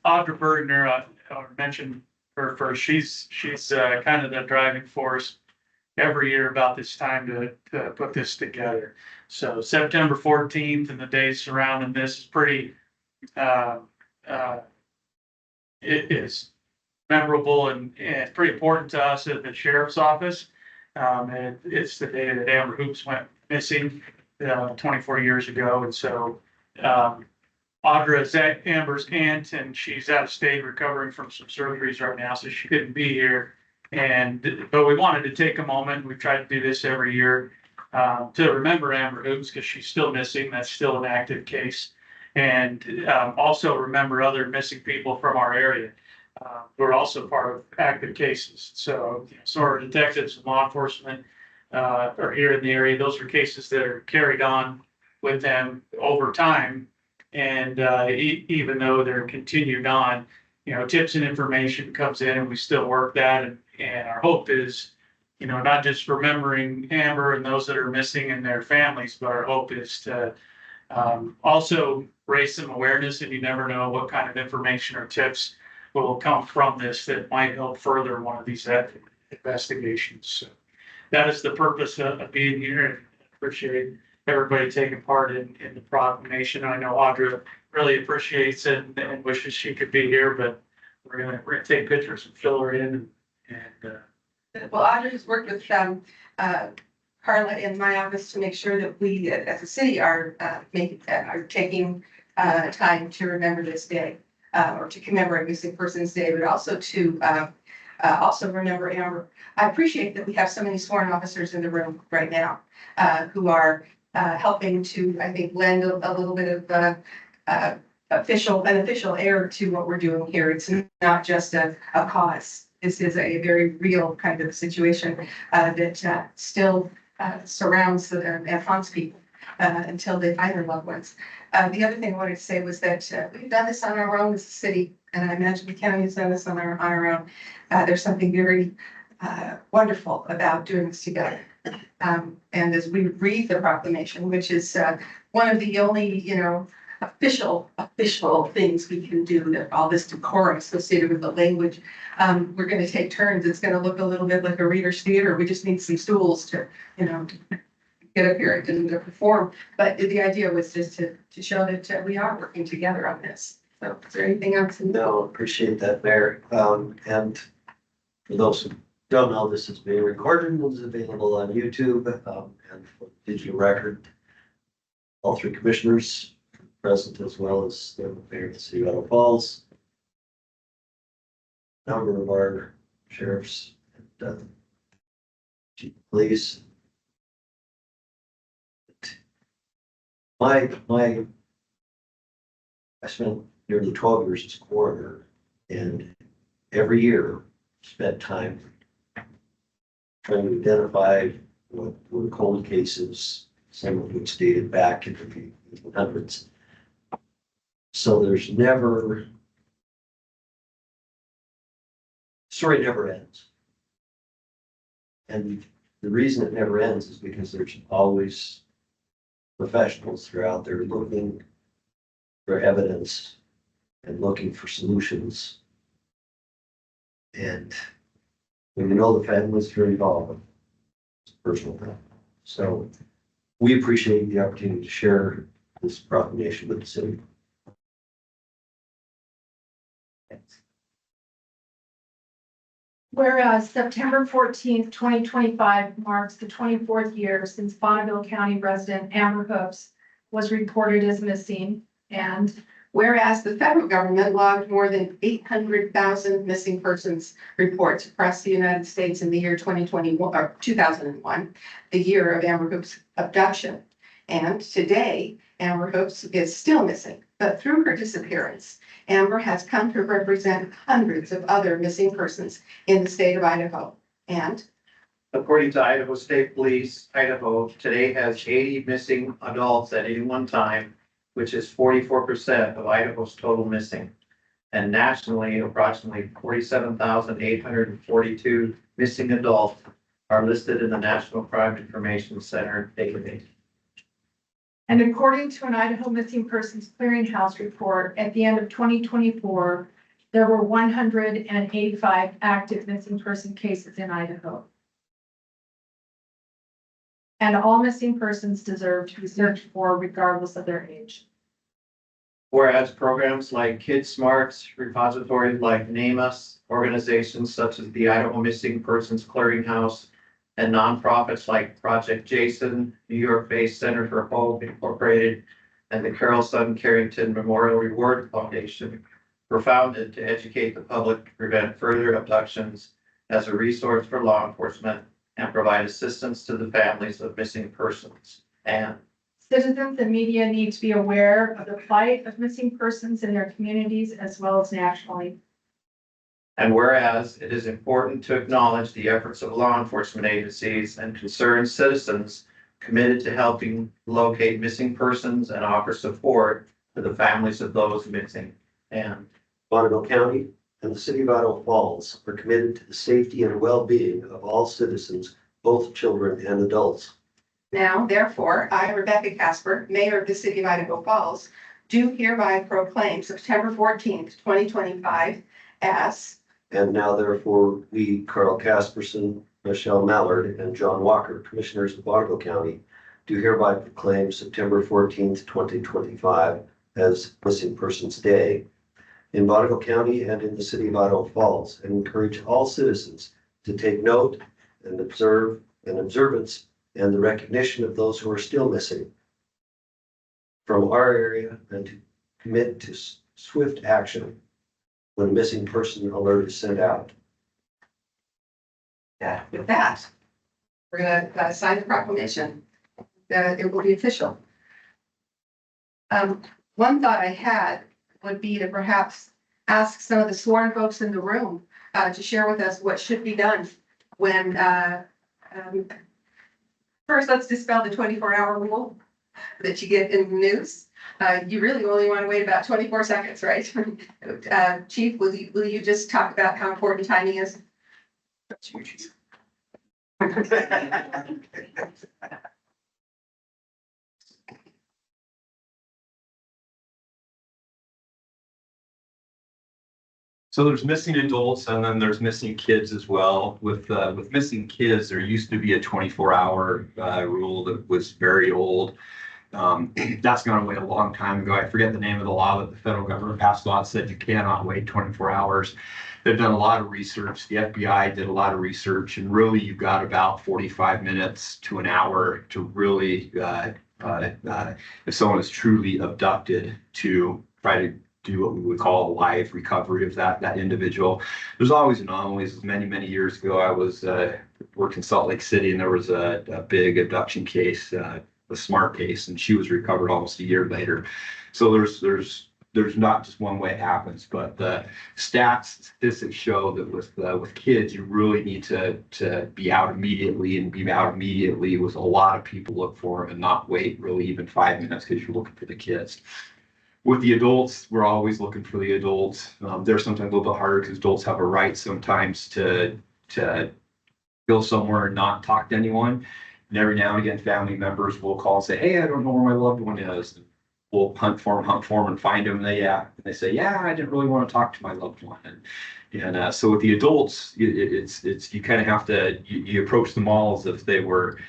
Audra Bergner, I mentioned her first. She's kind of the driving force every year about this time to put this together. So September 14th and the days surrounding this is pretty, it is memorable and pretty important to us at the sheriff's office. And it's the day that Amber Hoops went missing 24 years ago. And so Audra is Amber's aunt, and she's out of state recovering from some surgeries right now, so she couldn't be here. But we wanted to take a moment. We try to do this every year to remember Amber Hoops because she's still missing. That's still an active case. And also remember other missing people from our area who are also part of active cases. So, some of our detectives and law enforcement are here in the area. Those are cases that are carried on with them over time. And even though they're continued on, tips and information comes in and we still work that. And our hope is, not just remembering Amber and those that are missing and their families, but our hope is to also raise some awareness, and you never know what kind of information or tips will come from this that might help further one of these investigations. So that is the purpose of being here, and appreciate everybody taking part in the proclamation. I know Audra really appreciates it and wishes she could be here, but we're gonna take pictures and fill her in. Well, Audra has worked with Carla in my office to make sure that we, as a city, are taking time to remember this day, or to commemorate Missing Persons Day, but also to also remember Amber. I appreciate that we have so many sworn officers in the room right now who are helping to, I think, lend a little bit of official air to what we're doing here. It's not just a cause. This is a very real kind of situation that still surrounds and haunts people until they find their loved ones. The other thing I wanted to say was that we've done this on our own as a city, and I imagine the county has done this on our own. There's something very wonderful about doing this together. And as we read the proclamation, which is one of the only, official things we can do, that all this decorum associated with the language, we're going to take turns. It's going to look a little bit like a reader's theater. We just need some stools to, get up here and to perform. But the idea was just to show that we are working together on this. So is there anything else? No, appreciate that, Mayor. And for those who don't know, this is being recorded and is available on YouTube and for digital record. All three commissioners present, as well as the mayor of the City of Idaho Falls, a number of our sheriffs and chief of police. I spent nearly 12 years as coroner, and every year spent time trying to identify what were cold cases, some of which dated back into the 1800s. So there's never, story never ends. And the reason it never ends is because there's always professionals who are out there looking for evidence and looking for solutions. And when you know the families who are involved, it's personal thing. So we appreciate the opportunity to share this proclamation with the city. Whereas September 14th, 2025 marks the 24th year since Bonneville County resident Amber Hoops was reported as missing, and whereas the federal government logged more than 800,000 missing persons reports across the United States in the year 2021 or 2001, the year of Amber Hoops' abduction. And today, Amber Hoops is still missing, but through her disappearance, Amber has come to represent hundreds of other missing persons in the state of Idaho. And according to Idaho State Police, Idaho today has 80 missing adults at any one time, which is 44% of Idaho's total missing. And nationally, approximately 47,842 missing adults are listed in the National Crime Information Center database. And according to an Idaho Missing Persons Clearinghouse report, at the end of 2024, there were 185 active missing person cases in Idaho. And all missing persons deserve to be searched for regardless of their age. Whereas programs like Kid Smarts, repositories like Name Us, organizations such as the Idaho Missing Persons Clearinghouse, and nonprofits like Project Jason, New York-based Center for Hope Incorporated, and the Carol Son Carrington Memorial Reward Foundation were founded to educate the public to prevent further abductions as a resource for law enforcement and provide assistance to the families of missing persons. And Citizens and media need to be aware of the plight of missing persons in their communities as well as nationally. And whereas it is important to acknowledge the efforts of law enforcement agencies and concerned citizens committed to helping locate missing persons and offer support to the families of those missing. And Bonneville County and the City of Idaho Falls are committed to the safety and well-being of all citizens, both children and adults. Now, therefore, I, Rebecca Casper, Mayor of the City of Idaho Falls, do hereby proclaim September 14th, 2025 as. And now therefore, we, Karl Casperson, Michelle Mallard, and John Walker, Commissioners of Bonneville County, do hereby proclaim September 14th, 2025 as Missing Persons Day in Bonneville County and in the City of Idaho Falls, and encourage all citizens to take note and observe an observance and the recognition of those who are still missing from our area, and to commit to swift action when a missing person alert is sent out. With that, we're gonna sign the proclamation. It will be official. One thought I had would be to perhaps ask some of the sworn folks in the room to share with us what should be done when, first, let's dispel the 24-hour rule that you get in the news. You really only want to wait about 24 seconds, right? Chief, will you just talk about how important timing is? So there's missing adults and then there's missing kids as well. With missing kids, there used to be a 24-hour rule that was very old. That's gone away a long time ago. I forget the name of the law that the federal government passed law that said you cannot wait 24 hours. They've done a lot of research. The FBI did a lot of research, and really you've got about 45 minutes to an hour to really, if someone is truly abducted, to try to do what we would call a live recovery of that individual. There's always anomalies. Many years ago, I was worked in Salt Lake City, and there was a big abduction case, a smart case, and she was recovered almost a year later. So there's not just one way it happens, but the statistics show that with kids, you really need to be out immediately, and be out immediately with a lot of people look for them, and not wait really even 5 minutes because you're looking for the kids. With the adults, we're always looking for the adults. They're sometimes a little bit harder because adults have a right sometimes to go somewhere and not talk to anyone. And every now and again, family members will call and say, "Hey, I don't know where my loved one is." And we'll hunt for them and find them. And they say, "Yeah, I didn't really want to talk to my loved one." And so with the adults, it's you kind of have to you approach them all as if they were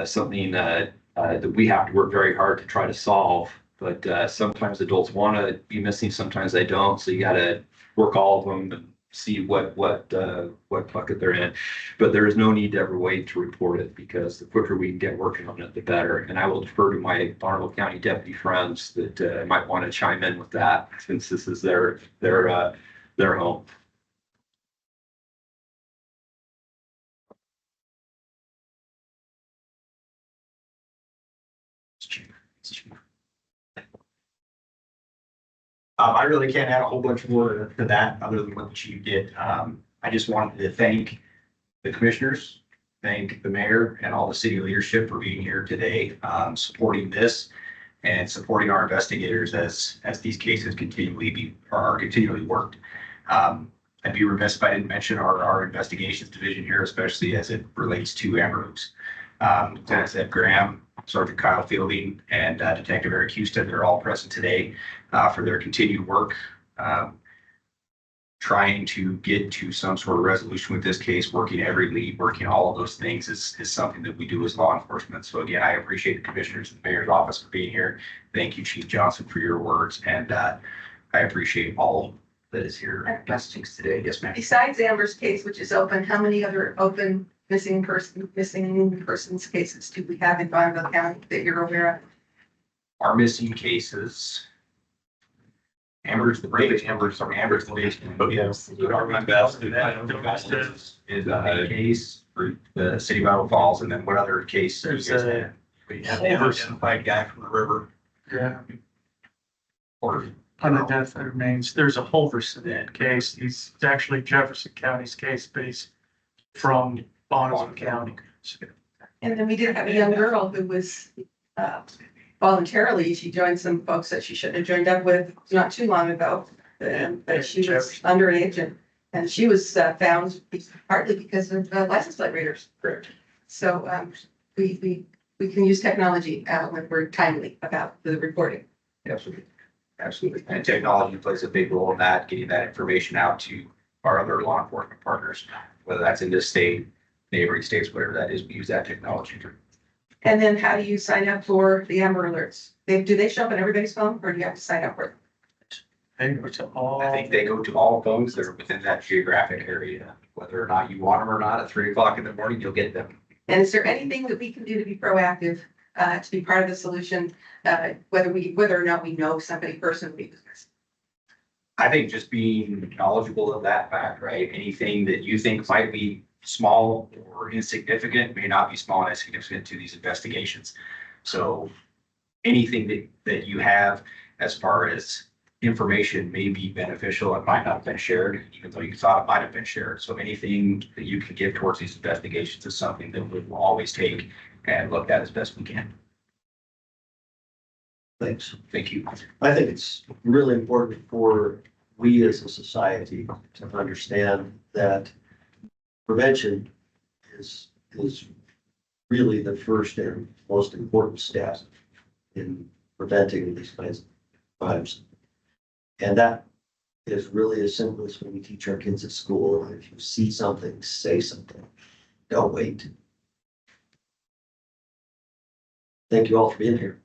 something that we have to work very hard to try to solve. But sometimes adults want to be missing, sometimes they don't. So you got to work all of them and see what bucket they're in. But there is no need to ever wait to report it, because the quicker we can get working on it, the better. And I will defer to my Bonneville County deputy friends that might want to chime in with that, since this is their home. I really can't add a whole bunch more to that other than what the chief did. I just wanted to thank the commissioners, thank the mayor and all the city leadership for being here today, supporting this and supporting our investigators as these cases continually worked. I'd be remiss if I didn't mention our investigations division here, especially as it relates to Amber Hoops. Lieutenant Zeb Graham, Sergeant Kyle Fielding and Detective Eric Hustad. They're all present today for their continued work. Trying to get to some sort of resolution with this case, working every lead, working all of those things is something that we do as law enforcement. So again, I appreciate the commissioners and the mayor's office for being here. Thank you, Chief Jonhson, for your words. And I appreciate all that is here messaging today. Yes, ma'am. Besides Amber's case, which is open, how many other open missing persons cases do we have in Bonneville County that you're aware of? Our missing cases. Amber's the biggest. Amber's the biggest. But yes, government best is a case for the City of Idaho Falls, and then what other case? There's you guys a- have? We have the unidentified guy from the river. Yeah. Or Unidentified remains. There's a Holverson case. He's actually Jefferson County's case, but he's from Bonneville County. And then we did have a young girl who was voluntarily, she joined some folks that she shouldn't have joined up with not too long ago. But she was underage and she was found partly because of license plate readers. Correct. So we can use technology when we're timely about the reporting. Absolutely. Absolutely. And technology plays a big role in that, getting that information out to our other law enforcement partners, whether that's in this state, neighboring states, whatever that is, we use that technology. And then how do you sign up for the Amber Alerts? Do they show up on everybody's phone or do you have to sign up for it? They go to all. I think they go to all phones that are within that geographic area, whether or not you want them or not, at 3 o'clock in the morning, you'll get them. And is there anything that we can do to be proactive, to be part of the solution, whether or not we know somebody personally? I think just being knowledgeable of that fact, right? Anything that you think might be small or insignificant may not be small and insignificant to these investigations. So anything that you have as far as information may be beneficial, it might not have been shared, even though you thought it might have been shared. So anything that you can give towards these investigations is something that we will always take and look at as best we can. Thanks. Thank you. I think it's really important for we as a society to understand that prevention is really the first and most important step in preventing these kinds of crimes. And that is really as simple as when we teach our kids at school. If you see something, say something. Don't wait. Thank you all for being here.